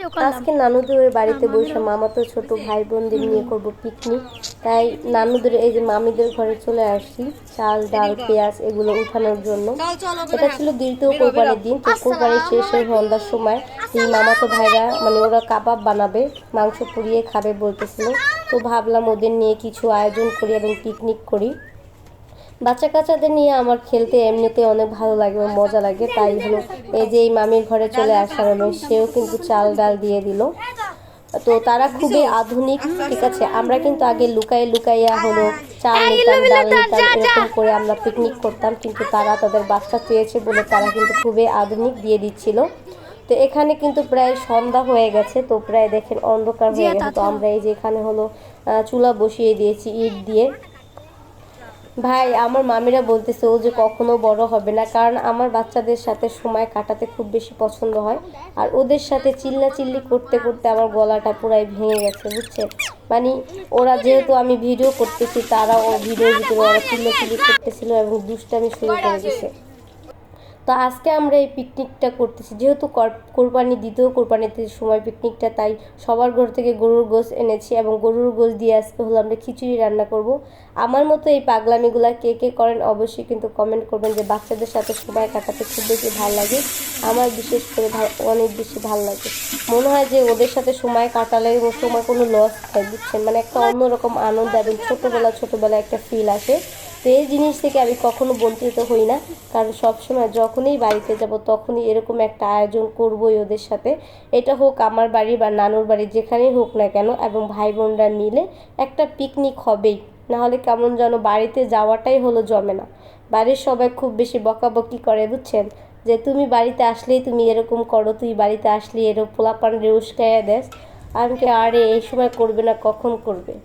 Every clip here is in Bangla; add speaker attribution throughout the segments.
Speaker 1: আজকে নানুদের বাড়িতে বসে মামাতো ছোট ভাই বোনদের নিয়ে করব পিকনিক। তাই নানুদের এই যে মামিদের ঘরে চলে আসছি চাল ডাল পেঁয়াজ এগুলো উঠানোর জন্য। এটা ছিল দ্বিতীয় কোরবানির দিন। তো কোরবানির শেষে সন্ধ্যার সময় এই মামাতো ভাইরা মানে ওরা কাবাব বানাবে, মাংস পুড়িয়ে খাবে বলতেছিল। তো ভাবলাম ওদের নিয়ে কিছু আয়োজন করি এবং পিকনিক করি। বাচ্চা কাচ্চাদের নিয়ে আমার খেলতে এমনিতে অনেক ভালো লাগে ও মজা লাগে। তাই হলো এই যে এই মামির ঘরে চলে আসার হলো, সেও কিন্তু চাল ডাল দিয়ে দিল। তো তারা খুবই আধুনিক, ঠিক আছে। আমরা কিন্তু আগে লুকাই লুকাইয়া হলো চাল নিতাম ডাল নিতাম এরকম করে আমরা পিকনিক করতাম, কিন্তু তারা তাদের বাচ্চা চেয়েছে বলে তারা কিন্তু খুবই আধুনিক দিয়ে দিচ্ছিল। তো এখানে কিন্তু প্রায় সন্ধ্যা হয়ে গেছে, তো প্রায় দেখেন অন্ধকার হয়ে গেছে। তো আমরা এই যে এখানে হলো চুলা বসিয়ে দিয়েছি ইট দিয়ে। ভাই আমার মামিরা বলতেছে ও যে কখনো বড় হবে না, কারণ আমার বাচ্চাদের সাথে সময় কাটাতে খুব বেশি পছন্দ হয়। আর ওদের সাথে চিল্লাচিল্লি করতে করতে আমার গলাটা পুরাই ভেঙে গেছে, বুঝছেন। মানে ওরা যেহেতু আমি ভিডিও করতেছি, তারাও ভিডিওর ভিতরে ওরা চিল্লাচিল্লি করতেছিল এবং দুষ্টামি শুরু করে দিছে। তো আজকে আমরা এই পিকনিকটা করতেছি যেহেতু কোরবানি দ্বিতীয় কোরবানিতে সময় পিকনিকটা, তাই সবার ঘর থেকে গরুর গোশ এনেছি এবং গরুর গোশ দিয়ে আজকে হলো আমরা খিচুড়ি রান্না করব। আমার মতো এই পাগলামিগুলা কে কে করেন অবশ্যই কিন্তু কমেন্ট করবেন, যে বাচ্চাদের সাথে সময় কাটাতে খুব বেশি ভালো লাগে। আমার বিশেষ করে অনেক বেশি ভালো লাগে। মনে হয় যে ওদের সাথে সময় কাটালে সময় কোনো লস হয়, বুঝছেন। মানে একটা অন্যরকম আনন্দ এবং ছোটোবেলা একটা ফিল আসে। তো এই জিনিস থেকে আমি কখনো বঞ্চিত হই না, কারণ সবসময় যখনই বাড়িতে যাব তখনই এরকম একটা আয়োজন করবই ওদের সাথে। এটা হোক আমার বাড়ি বা নানুর বাড়ি, যেখানেই হোক না কেন, এবং ভাই বোনরা মিলে একটা পিকনিক হবেই। নাহলে কেমন যেন বাড়িতে যাওয়াটাই হলো জমে না। বাড়ির সবাই খুব বেশি বকাবকি করে, বুঝছেন, যে তুমি বাড়িতে আসলেই তুমি এরকম করো, তুই বাড়িতে আসলেই এরকম পোলাপান উস্কাইয়া দেস। আমি কি আরে এই সময় করবে না কখন করবে?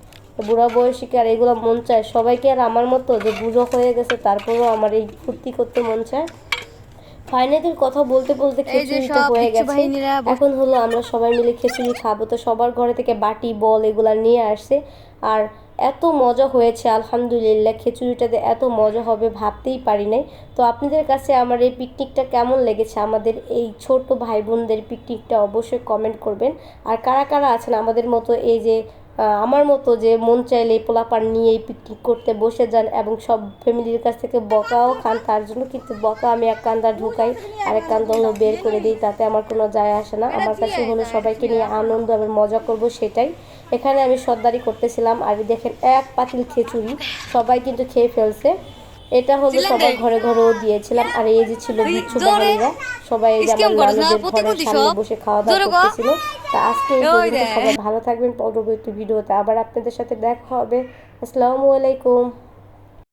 Speaker 1: বুড়া বয়সীকে আর এগুলো মন চায়? সবাইকে আর আমার মতো যে বুড়ো হয়ে গেছে তারপরেও আমার এই ফুর্তি করতে মন চায়? ফাইনালের কথা বলতে বলতে খিচুড়ি তো হয়ে গেছে। এখন হলো আমরা সবাই মিলে খিচুড়ি খাবো। তো সবার ঘরে থেকে বাটি বল এগুলা নিয়ে আসছে। আর এত মজা হয়েছে আলহামদুলিল্লাহ, খিচুড়িটাতে এত মজা হবে ভাবতেই পারি নাই। তো আপনাদের কাছে আমার এই পিকনিকটা কেমন লেগেছে, আমাদের এই ছোট ভাই বোনদের পিকনিকটা অবশ্যই কমেন্ট করবেন। আর কারা কারা আছেন আমাদের মতো, এই যে আমার মতো যে মন চাইলে এই পোলাপান নিয়ে এই পিকনিক করতে বসে যান এবং সব ফ্যামিলির কাছ থেকে বকাও খান, তার জন্য কিন্তু বকা আমি এক কান্দা ঢুকাই আর এক কান্দা হলো বের করে দিই, তাতে আমার কোনো যায় আসে না। আমার কাছে হলো সবাইকে নিয়ে আনন্দ এবং মজা করব সেটাই। এখানে আমি সর্দারি করতেছিলাম আর দেখেন এক পাতিল খিচুড়ি সবাই কিন্তু খেয়ে ফেলছে। এটা হলো সবার ঘরে ঘরেও দিয়েছিলাম। আর এই যে ছিল বিচ্ছু বাঙালিরা, সবাই এই যে আমার নানুদের ঘরের সামনে বসে খাওয়া দাওয়া করতেছিল। তা আজকে এই পর্যন্ত, সবাই ভালো থাকবেন। পরবর্তী ভিডিওতে আবার আপনাদের সাথে দেখা হবে। আসসালামু আলাইকুম।